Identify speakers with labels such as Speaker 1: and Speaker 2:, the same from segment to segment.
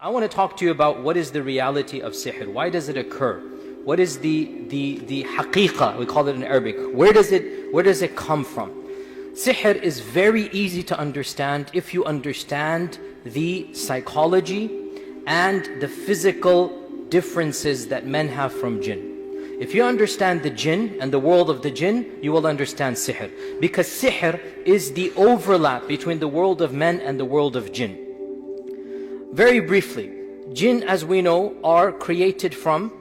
Speaker 1: I want to talk to you about what is the reality of sihr. Why does it occur? What is the haqiqah, we call it in Arabic. Where does it come from? Sihr is very easy to understand if you understand the psychology and the physical differences that men have from jinn. If you understand the jinn and the world of the jinn, you will understand sihr. Because sihr is the overlap between the world of men and the world of jinn. Very briefly, jinn, as we know, are created from,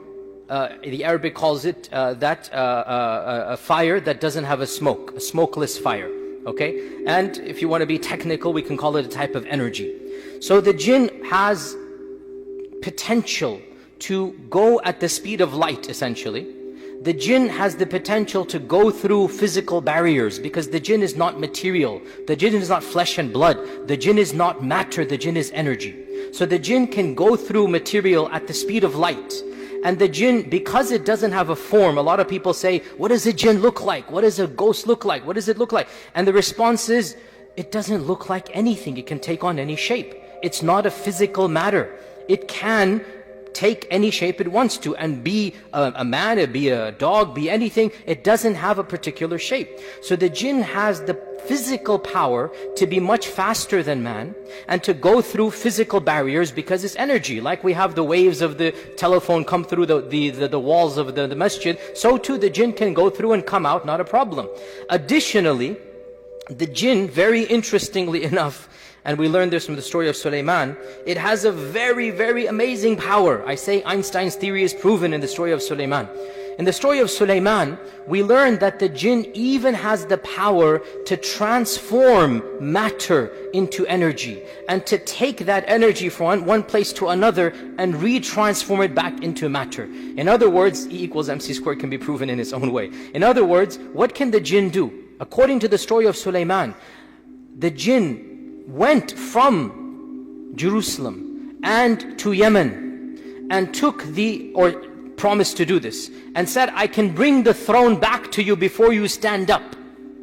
Speaker 1: the Arabic calls it a fire that doesn't have a smoke, a smokeless fire. Okay? And if you want to be technical, we can call it a type of energy. So the jinn has potential to go at the speed of light, essentially. The jinn has the potential to go through physical barriers because the jinn is not material. The jinn is not flesh and blood. The jinn is not matter. The jinn is energy. So the jinn can go through material at the speed of light. And the jinn, because it doesn't have a form, a lot of people say, what does a jinn look like? What does a ghost look like? What does it look like? And the response is, it doesn't look like anything. It can take on any shape. It's not a physical matter. It can take any shape it wants to and be a man, be a dog, be anything. It doesn't have a particular shape. So the jinn has the physical power to be much faster than man and to go through physical barriers because it's energy. Like we have the waves of the telephone come through the walls of the masjid, so too the jinn can go through and come out, not a problem. Additionally, the jinn, very interestingly enough, and we learned this from the story of Sulaiman, it has a very, very amazing power. I say Einstein's theory is proven in the story of Sulaiman. In the story of Sulaiman, we learned that the jinn even has the power to transform matter into energy and to take that energy from one place to another and retransform it back into matter. In other words, E equals MC squared can be proven in its own way. In other words, what can the jinn do? According to the story of Sulaiman, the jinn went from Jerusalem and to Yemen and took promised to do this and said, I can bring the throne back to you before you stand up,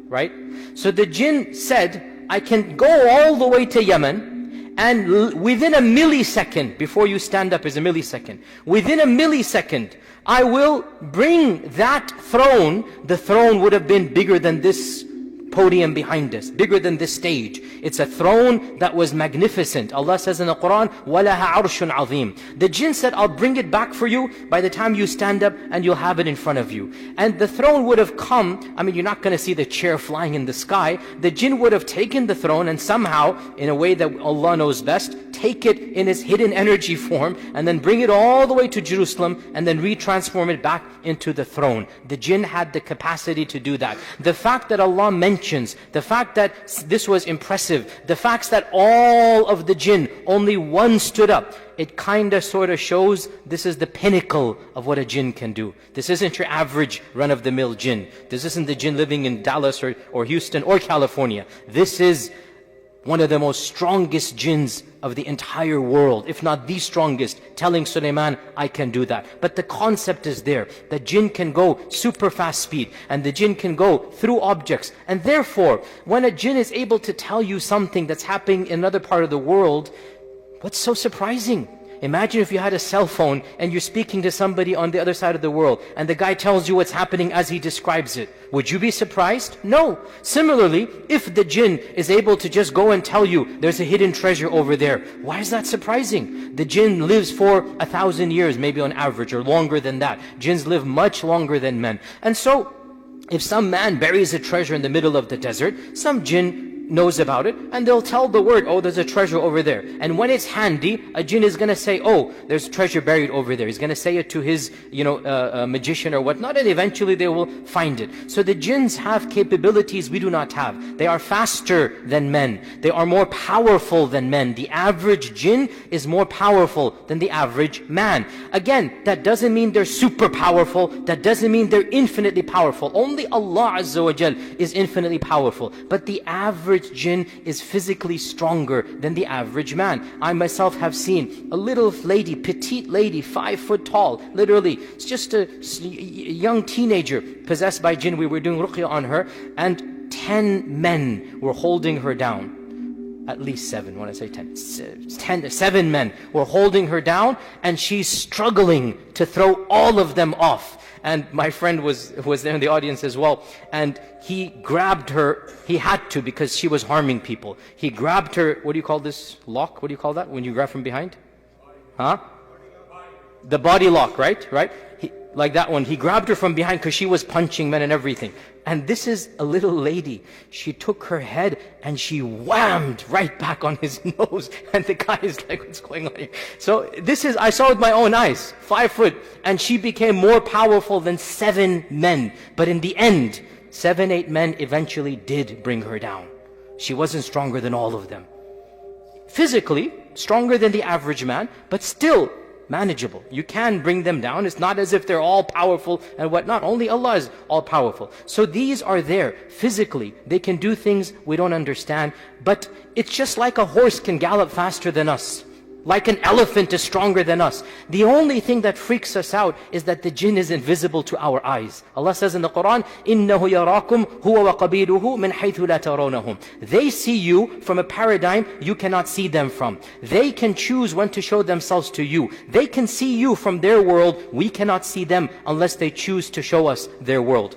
Speaker 1: right? So the jinn said, I can go all the way to Yemen and within a millisecond, before you stand up is a millisecond, within a millisecond, I will bring that throne. The throne would have been bigger than this podium behind us, bigger than this stage. It's a throne that was magnificent. Allah says in the Quran, وَلَهَا عَرْشٌ عَظِيمٌ. The jinn said, I'll bring it back for you by the time you stand up and you'll have it in front of you. And the throne would have come, I mean, you're not going to see the chair flying in the sky. The jinn would have taken the throne and somehow, in a way that Allah knows best, take it in its hidden energy form and then bring it all the way to Jerusalem and then retransform it back into the throne. The jinn had the capacity to do that. The fact that Allah mentions, the fact that this was impressive, the fact that all of the jinn, only one stood up, it kind of sort of shows this is the pinnacle of what a jinn can do. This isn't your average run-of-the-mill jinn. This isn't the jinn living in Dallas or Houston or California. This is one of the most strongest jinns of the entire world, if not the strongest, telling Sulaiman, I can do that. But the concept is there. The jinn can go super fast speed, and the jinn can go through objects. And therefore, when a jinn is able to tell you something that's happening in another part of the world, what's so surprising? Imagine if you had a cell phone and you're speaking to somebody on the other side of the world and the guy tells you what's happening as he describes it. Would you be surprised? No. Similarly, if the jinn is able to just go and tell you there's a hidden treasure over there, why is that surprising? The jinn lives for 1,000 years, maybe on average, or longer than that. Jinns live much longer than men. And so, if some man buries a treasure in the middle of the desert, some jinn knows about it, and they'll tell the word, oh, there's a treasure over there. And when it's handy, a jinn is going to say, oh, there's treasure buried over there. He's going to say it to his, magician or whatnot, and eventually they will find it. So the jinns have capabilities we do not have. They are faster than men. They are more powerful than men. The average jinn is more powerful than the average man. Again, that doesn't mean they're super powerful. That doesn't mean they're infinitely powerful. Only Allah Azza wa Jal is infinitely powerful. But the average jinn is physically stronger than the average man. I myself have seen a little lady, petite lady, 5 foot tall, literally. It's just a young teenager possessed by jinn. We were doing ruqya on her and 10 men were holding her down. At least 7, when I say 7 men were holding her down, and she's struggling to throw all of them off. And my friend was there in the audience as well, and he grabbed her. He had to, because she was harming people. He grabbed her. What do you call this lock? What do you call that when you grab from behind? Huh? The body lock, right? Like that one. He grabbed her from behind because she was punching men and everything. And this is a little lady. She took her head and she whammed right back on his nose. And the guy is like, what's going on here? So this is, I saw with my own eyes, 5 foot. And she became more powerful than 7 men. But in the end, 7, 8 men eventually did bring her down. She wasn't stronger than all of them. Physically, stronger than the average man, but still manageable. You can bring them down. It's not as if they're all powerful and whatnot. Only Allah is all powerful. So these are there physically. They can do things we don't understand. But it's just like a horse can gallop faster than us. Like an elephant is stronger than us. The only thing that freaks us out is that the jinn is invisible to our eyes. Allah says in the Quran, إِنَّهُ يَرَاكُمْ هُوَ وَقَبِيلُهُ مِنْ حَيْثُ لَا تَرَوْنَهُمْ. They see you from a paradigm you cannot see them from. They can choose when to show themselves to you. They can see you from their world. We cannot see them unless they choose to show us their world.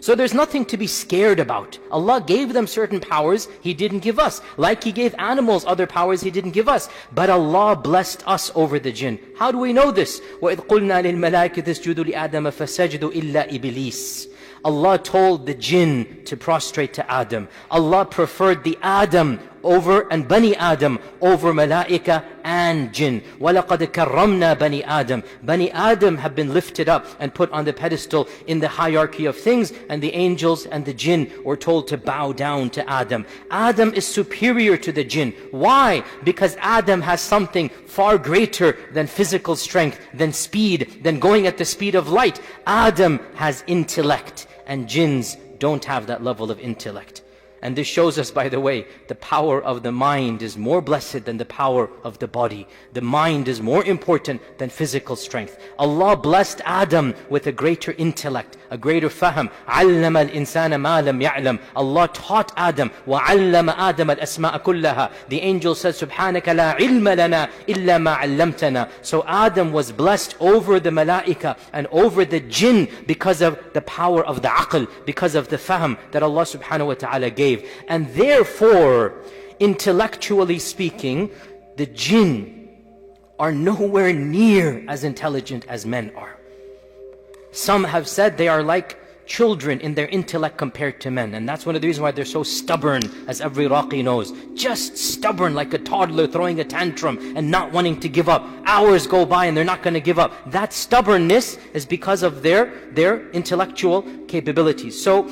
Speaker 1: So there's nothing to be scared about. Allah gave them certain powers He didn't give us. Like He gave animals other powers He didn't give us. But Allah blessed us over the jinn. How do we know this? وَإِذْ قُلْنَا لِلْمَلَائِكَةِ اسْجُدُوا لِآدَمَ فَسَجَدُوا إِلَّا إِبْلِيسَ. Allah told the jinn to prostrate to Adam. Allah preferred the Adam over, and Bani Adam over Malaika and Jinn. وَلَقَدْ كَرَّمْنَا Bani Adam. Bani Adam have been lifted up and put on the pedestal in the hierarchy of things, and the angels and the Jinn were told to bow down to Adam. Adam is superior to the Jinn. Why? Because Adam has something far greater than physical strength, than speed, than going at the speed of light. Adam has intellect, and jinns don't have that level of intellect. And this shows us, by the way, the power of the mind is more blessed than the power of the body. The mind is more important than physical strength. Allah blessed Adam with a greater intellect, a greater fahm. عَلَّمَ الْإِنسَانَ مَا لَمْ يَعْلَمْ. Allah taught Adam. وَعَلَّمَ آدَمَ الْأَسْمَاءَ كُلَّهَا. The angel said, سُبْحَانَكَ لَا عِلْمَ لَنَا إِلَّا مَا عَلَّمْتَنَا. So Adam was blessed over the malaika and over the jinn because of the power of the aql, because of the fahm that Allah subhanahu wa ta'ala gave. And therefore, intellectually speaking, the jinn are nowhere near as intelligent as men are. Some have said they are like children in their intellect compared to men. And that's one of the reasons why they're so stubborn, as every Raqi knows. Just stubborn, like a toddler throwing a tantrum and not wanting to give up. Hours go by and they're not going to give up. That stubbornness is because of their intellectual capabilities. So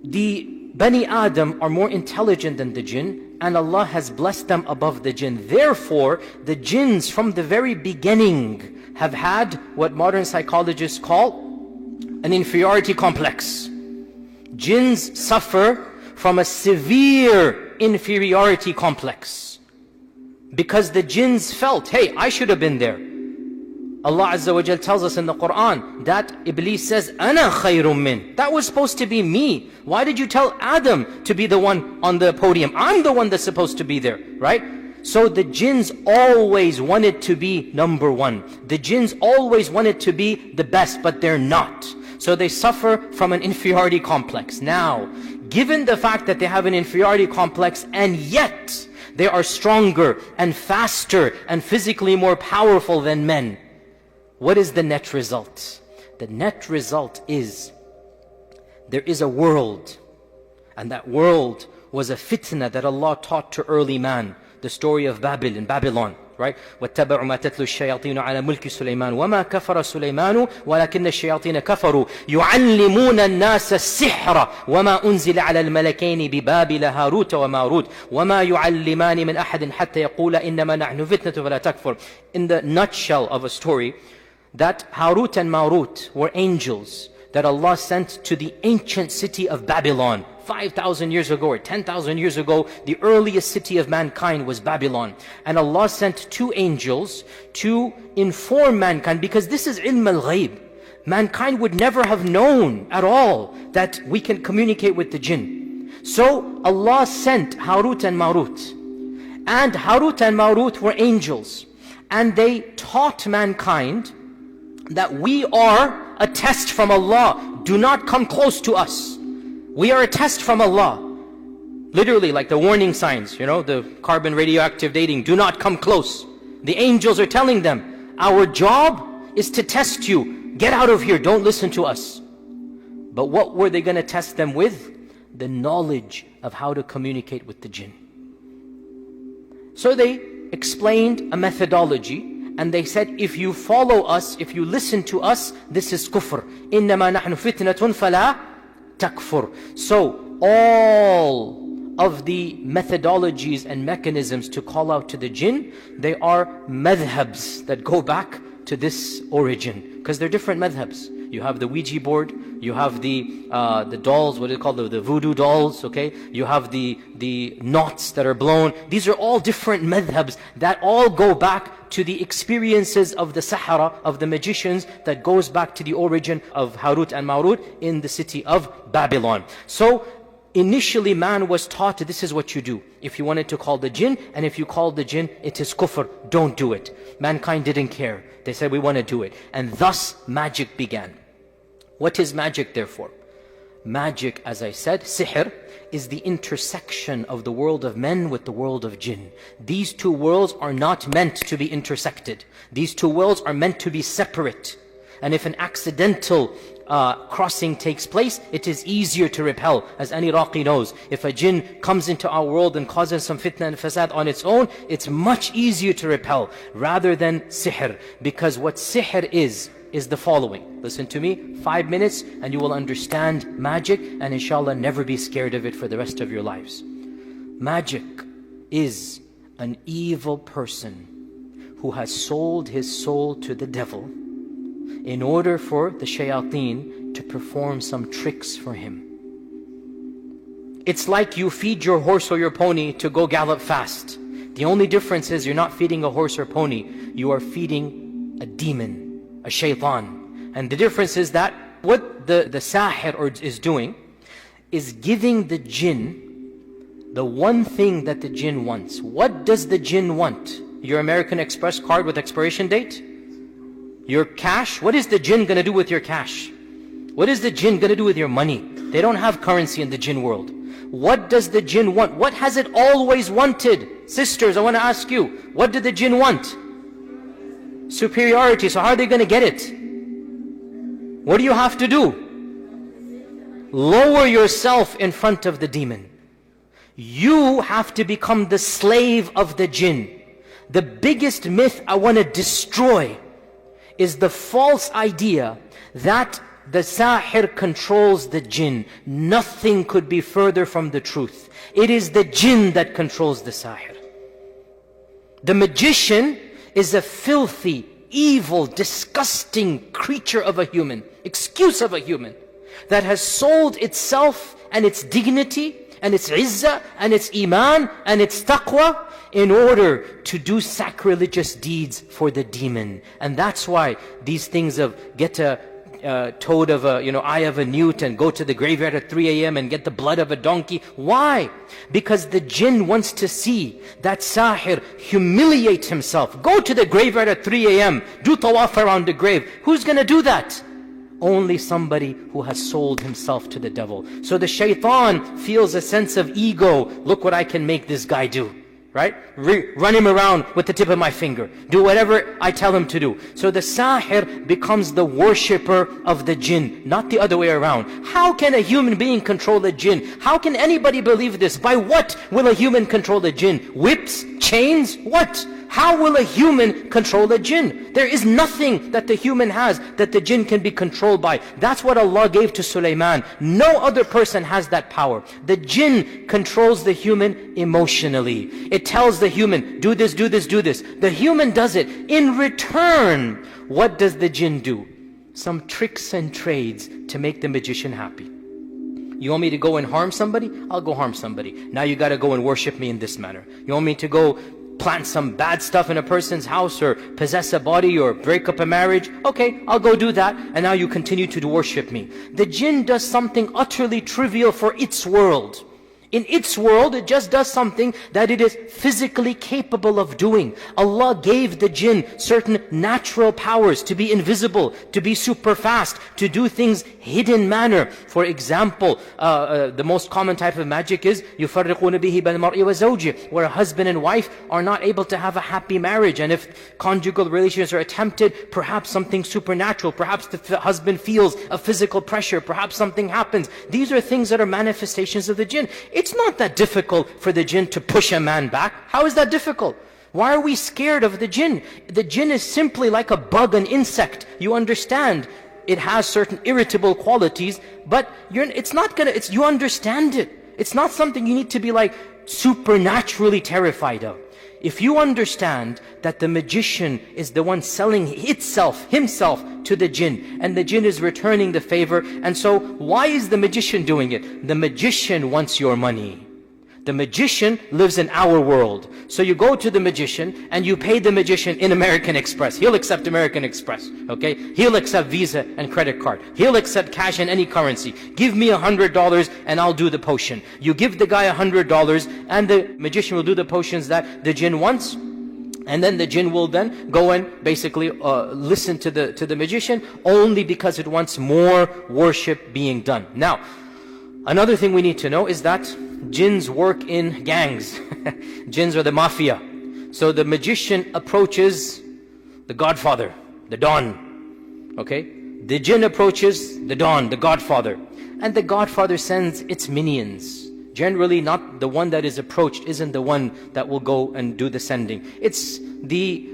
Speaker 1: the Bani Adam are more intelligent than the jinn, and Allah has blessed them above the jinn. Therefore, the jinns from the very beginning have had what modern psychologists call an inferiority complex. Jinns suffer from a severe inferiority complex because the jinns felt, hey, I should have been there. Allah Azza wa Jal tells us in the Quran that Iblis says, أَنَا خَيْرٌ مِّن. That was supposed to be me. Why did you tell Adam to be the one on the podium? I'm the one that's supposed to be there, right? So the jinns always wanted to be number one. The jinns always wanted to be the best, but they're not. So they suffer from an inferiority complex. Now, given the fact that they have an inferiority complex and yet they are stronger and faster and physically more powerful than men, what is the net result? The net result is there is a world, and that world was a fitna that Allah taught to early man. The story of Babylon, right? وَاتَّبَعُوا مَا تَتْلُو الشَّيَاطِينُ عَلَى مُلْكِ سُلَيْمَانَ وَمَا كَفَرَ سُلَيْمَانُ وَلَكِنَّ الشَّيَاطِينَ كَفَرُوا يُعَلِّمُونَ النَّاسَ السِّحْرَ وَمَا أُنزِلَ عَلَى الْمَلَكَيْنِ بِبَابِلَ هَارُوتَ وَمَارُوتَ وَمَا يُعَلِّمَانِ مِنْ أَحَدٍ حَتَّى يَقُولَ إِنَّمَا نَحْنُ فِتْنَةٌ فَلَا تَكْفُرْ. In the nutshell of a story, that Harut and Marut were angels that Allah sent to the ancient city of Babylon. 5,000 years ago or 10,000 years ago, the earliest city of mankind was Babylon. And Allah sent 2 angels to inform mankind, because this is ilm al-ghayb. Mankind would never have known at all that we can communicate with the jinn. So Allah sent Harut and Marut. And Harut and Marut were angels. And they taught mankind that we are a test from Allah. Do not come close to us. We are a test from Allah. Literally, like the warning signs, the carbon radioactive dating, do not come close. The angels are telling them, our job is to test you. Get out of here, don't listen to us. But what were they going to test them with? The knowledge of how to communicate with the jinn. So they explained a methodology, and they said, if you follow us, if you listen to us, this is kufr. إِنَّمَا نَحْنُ فِتْنَةٌ فَلَا تَكْفُرْ. So all of the methodologies and mechanisms to call out to the jinn, they are madhabs that go back to this origin. Because they're different madhabs. You have the Ouija board, you have the dolls, what do you call the voodoo dolls, okay? You have the knots that are blown. These are all different madhabs that all go back to the experiences of the Sahara, of the magicians, that goes back to the origin of Harut and Marut in the city of Babylon. So initially man was taught, this is what you do. If you wanted to call the jinn, and if you called the jinn, it is kufr, don't do it. Mankind didn't care. They said, we want to do it. And thus magic began. What is magic therefore? Magic, as I said, sihr, is the intersection of the world of men with the world of jinn. These two worlds are not meant to be intersected. These two worlds are meant to be separate. And if an accidental crossing takes place, it is easier to repel. As any Raqi knows, if a jinn comes into our world and causes some fitna and fasad on its own, it's much easier to repel rather than sihr. Because what sihr is the following. Listen to me, 5 minutes and you will understand magic, and inshallah never be scared of it for the rest of your lives. Magic is an evil person who has sold his soul to the devil in order for the shayateen to perform some tricks for him. It's like you feed your horse or your pony to go gallop fast. The only difference is you're not feeding a horse or pony, you are feeding a demon, a shaitan. And the difference is that what the sahir is doing is giving the jinn the one thing that the jinn wants. What does the jinn want? Your American Express card with expiration date? Your cash? What is the jinn going to do with your cash? What is the jinn going to do with your money? They don't have currency in the jinn world. What does the jinn want? What has it always wanted? Sisters, I want to ask you, what did the jinn want? Superiority. So how are they going to get it? What do you have to do? Lower yourself in front of the demon. You have to become the slave of the jinn. The biggest myth I want to destroy is the false idea that the sahir controls the jinn. Nothing could be further from the truth. It is the jinn that controls the sahir. The magician is a filthy, evil, disgusting creature of a human, excuse of a human, that has sold itself and its dignity and its izzah and its iman and its taqwa in order to do sacrilegious deeds for the demon. And that's why these things of get a toad of a, eye of a newt and go to the graveyard at 3 a.m. and get the blood of a donkey. Why? Because the jinn wants to see that sahir humiliate himself. Go to the graveyard at 3 a.m. Do tawaf around the grave. Who's going to do that? Only somebody who has sold himself to the devil. So the shaitan feels a sense of ego. Look what I can make this guy do. Right? Run him around with the tip of my finger. Do whatever I tell him to do. So the sahir becomes the worshipper of the jinn, not the other way around. How can a human being control the jinn? How can anybody believe this? By what will a human control the jinn? Whips? Chains? What? How will a human control a jinn? There is nothing that the human has that the jinn can be controlled by. That's what Allah gave to Sulaiman. No other person has that power. The jinn controls the human emotionally. It tells the human, do this, do this, do this. The human does it. In return, what does the jinn do? Some tricks and trades to make the magician happy. You want me to go and harm somebody? I'll go harm somebody. Now you got to go and worship me in this manner. You want me to go plant some bad stuff in a person's house or possess a body or break up a marriage? Okay, I'll go do that, and now you continue to worship me. The jinn does something utterly trivial for its world. In its world, it just does something that it is physically capable of doing. Allah gave the jinn certain natural powers to be invisible, to be super fast, to do things hidden manner. For example, the most common type of magic is يُفَرِّقُونَ بِهِ بَالْمَرْءِ وَزَوْجِهِ, where a husband and wife are not able to have a happy marriage. And if conjugal relations are attempted, perhaps something supernatural, perhaps the husband feels a physical pressure, perhaps something happens. These are things that are manifestations of the jinn. It's not that difficult for the jinn to push a man back. How is that difficult? Why are we scared of the jinn? The jinn is simply like a bug, an insect. You understand, it has certain irritable qualities, but you understand it. It's not something you need to be like supernaturally terrified of. If you understand that the magician is the one selling himself to the jinn, and the jinn is returning the favor, and so why is the magician doing it? The magician wants your money. The magician lives in our world. So you go to the magician and you pay the magician in American Express. He'll accept American Express, okay? He'll accept Visa and credit card. He'll accept cash in any currency. Give me $100 and I'll do the potion. You give the guy $100 and the magician will do the potions that the jinn wants. And then the jinn will then go and basically listen to the magician only because it wants more worship being done. Now, another thing we need to know is that jinns work in gangs. Jinns are the mafia. So the magician approaches the godfather, the Don. Okay? The jinn approaches the Don, the godfather. And the godfather sends its minions. Generally not the one that is approached isn't the one that will go and do the sending. It's the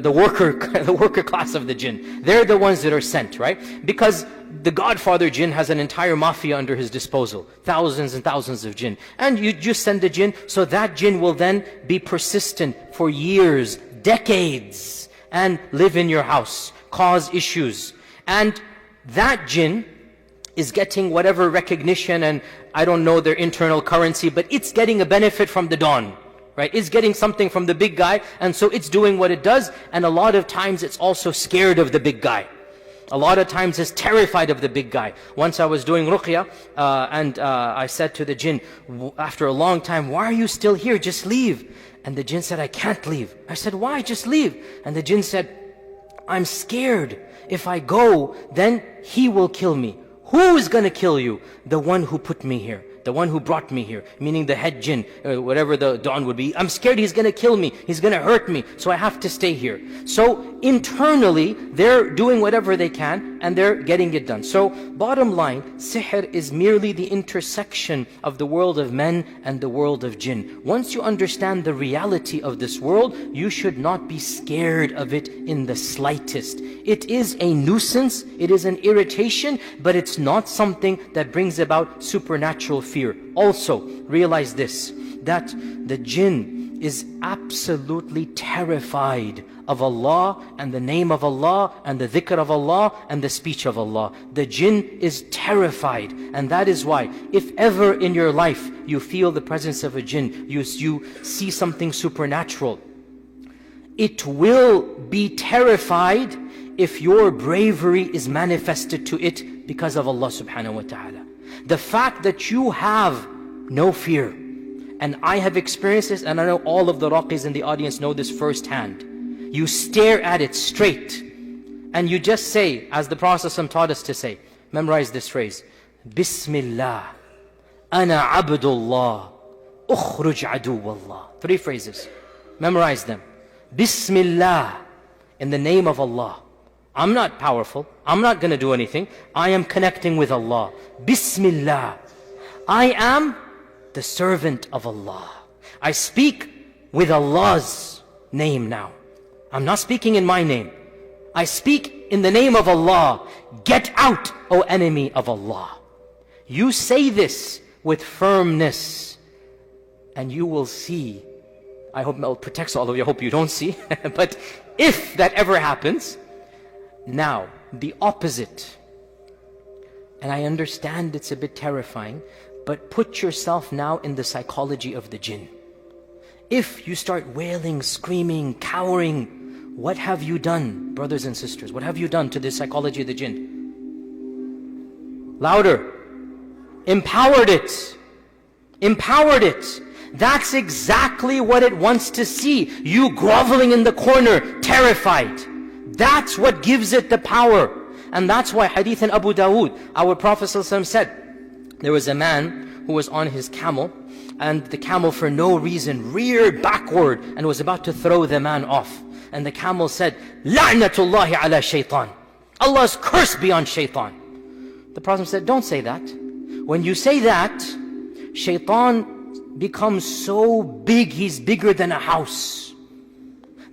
Speaker 1: worker class of the jinn. They're the ones that are sent, right? Because the godfather jinn has an entire mafia under his disposal. Thousands and thousands of jinn. And you just send the jinn, so that jinn will then be persistent for years, decades, and live in your house, cause issues. And that jinn is getting whatever recognition, and I don't know their internal currency, but it's getting a benefit from the Don. Right? It's getting something from the big guy, and so it's doing what it does, and a lot of times it's also scared of the big guy. A lot of times it's terrified of the big guy. Once I was doing ruqya, and I said to the jinn, after a long time, why are you still here? Just leave. And the jinn said, I can't leave. I said, why? Just leave. And the jinn said, I'm scared. If I go, then he will kill me. Who is going to kill you? The one who put me here. The one who brought me here, meaning the head jinn, whatever the Don would be. I'm scared he's going to kill me. He's going to hurt me. So I have to stay here. So internally, they're doing whatever they can and they're getting it done. So bottom line, sihr is merely the intersection of the world of men and the world of jinn. Once you understand the reality of this world, you should not be scared of it in the slightest. It is a nuisance, it is an irritation, but it's not something that brings about supernatural fear. Also, realize this, that the jinn is absolutely terrified of Allah and the name of Allah and the dhikr of Allah and the speech of Allah. The jinn is terrified, and that is why if ever in your life you feel the presence of a jinn, you see something supernatural, it will be terrified if your bravery is manifested to it because of Allah subhanahu wa ta'ala. The fact that you have no fear, and I have experienced this, and I know all of the raqis in the audience know this firsthand. You stare at it straight, and you just say, as the Prophet ﷺ taught us to say, memorize this phrase, Bismillah, Ana Abdullah, Ukhruj Aduwallah. 3 phrases. Memorize them. Bismillah, in the name of Allah. I'm not powerful. I'm not going to do anything. I am connecting with Allah. Bismillah. I am the servant of Allah. I speak with Allah's name now. I'm not speaking in my name. I speak in the name of Allah. Get out, O enemy of Allah. You say this with firmness, and you will see. I hope Allah protects all of you. I hope you don't see. But if that ever happens, now, the opposite. And I understand it's a bit terrifying, but put yourself now in the psychology of the jinn. If you start wailing, screaming, cowering, what have you done, brothers and sisters? What have you done to the psychology of the jinn? Louder. Empowered it. empowered it. That's exactly what it wants to see. You groveling in the corner, terrified. That's what gives it the power. And that's why hadith in Abu Dawood, our Prophet ﷺ said, there was a man who was on his camel, and the camel for no reason reared backward and was about to throw the man off. And the camel said, La'natullahi ala shaitan. Allah's curse be on shaitan. The Prophet said, don't say that. When you say that, shaitan becomes so big, he's bigger than a house.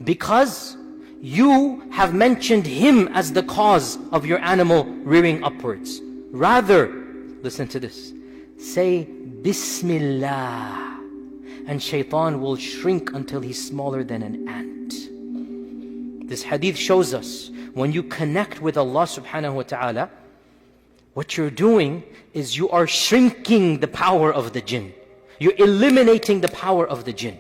Speaker 1: Because you have mentioned him as the cause of your animal rearing upwards. Rather, listen to this, say Bismillah, and shaitan will shrink until he's smaller than an ant. This hadith shows us, when you connect with Allah subhanahu wa ta'ala, what you're doing is you are shrinking the power of the jinn. You're eliminating the power of the jinn.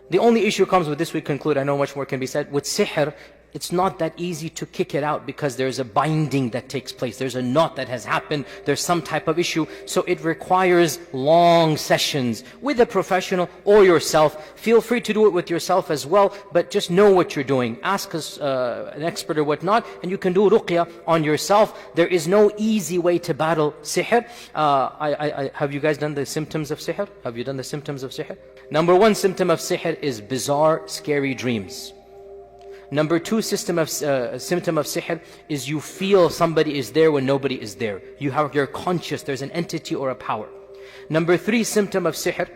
Speaker 1: The only issue comes with this, we conclude, I know much more can be said, with sihr, it's not that easy to kick it out because there's a binding that takes place. There's a knot that has happened. There's some type of issue. So it requires long sessions with a professional or yourself. Feel free to do it with yourself as well, but just know what you're doing. Ask us, an expert or whatnot, and you can do ruqya on yourself. There is no easy way to battle sihr. Have you guys done the symptoms of sihr? Have you done the symptoms of sihr? Number one symptom of sihr is bizarre, scary dreams. Number two symptom of sihr is you feel somebody is there when nobody is there. You're conscious, there's an entity or a power. Number three symptom of sihr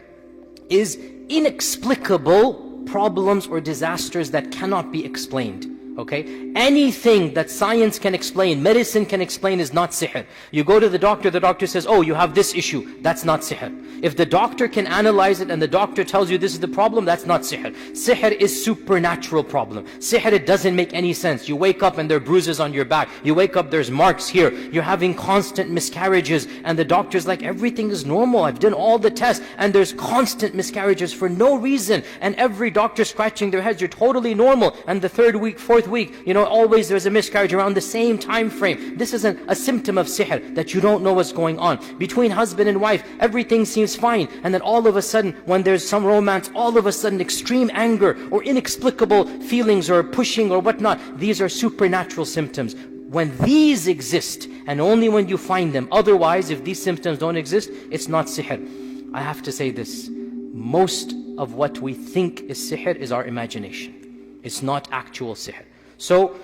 Speaker 1: is inexplicable problems or disasters that cannot be explained. Okay? Anything that science can explain, medicine can explain is not sihr. You go to the doctor says, oh, you have this issue. That's not sihr. If the doctor can analyze it and the doctor tells you this is the problem, that's not sihr. Sihr is supernatural problem. Sihr, it doesn't make any sense. You wake up and there are bruises on your back. You wake up, there's marks here. You're having constant miscarriages and the doctor's like, everything is normal. I've done all the tests and there's constant miscarriages for no reason. And every doctor scratching their heads, you're totally normal. And the third week, fourth week, always there's a miscarriage around the same time frame. This is a symptom of sihr, that you don't know what's going on. Between husband and wife, everything seems fine. And then all of a sudden, when there's some romance, all of a sudden extreme anger or inexplicable feelings or pushing or whatnot. These are supernatural symptoms. When these exist, and only when you find them. Otherwise, if these symptoms don't exist, it's not sihr. I have to say this. Most of what we think is sihr is our imagination. It's not actual sihr. So,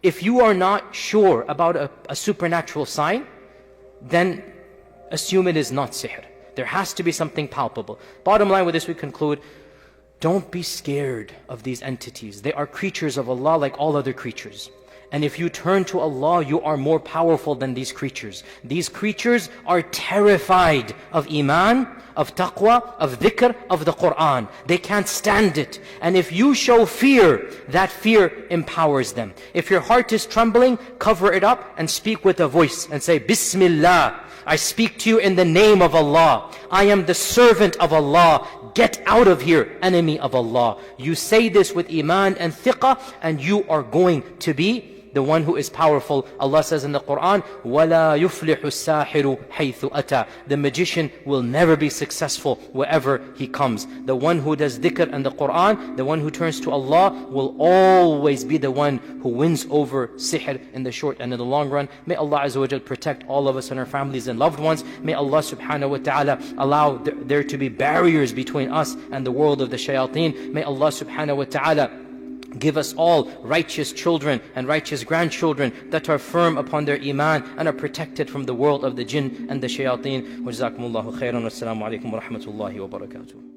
Speaker 1: if you are not sure about a supernatural sign, then assume it is not sihr. There has to be something palpable. Bottom line with this we conclude, don't be scared of these entities. They are creatures of Allah like all other creatures. And if you turn to Allah, you are more powerful than these creatures. These creatures are terrified of iman, of taqwa, of dhikr, of the Qur'an. They can't stand it. And if you show fear, that fear empowers them. If your heart is trembling, cover it up and speak with a voice and say, Bismillah, I speak to you in the name of Allah. I am the servant of Allah. Get out of here, enemy of Allah. You say this with iman and thiqah, and you are going to be the one who is powerful. Allah says in the Qur'an, وَلَا يُفْلِحُ السَّاحِرُ حَيْثُ أَتَى. The magician will never be successful wherever he comes. The one who does dhikr and the Qur'an, the one who turns to Allah, will always be the one who wins over sihr in the short and in the long run. May Allah Azza wa Jal protect all of us and our families and loved ones. May Allah subhanahu wa ta'ala allow there to be barriers between us and the world of the shayateen. May Allah subhanahu wa ta'ala give us all righteous children and righteous grandchildren that are firm upon their iman and are protected from the world of the jinn and the shayateen. Wa jazakumullahu khairan. Wassalamu alaikum wa rahmatullahi wa barakatuh.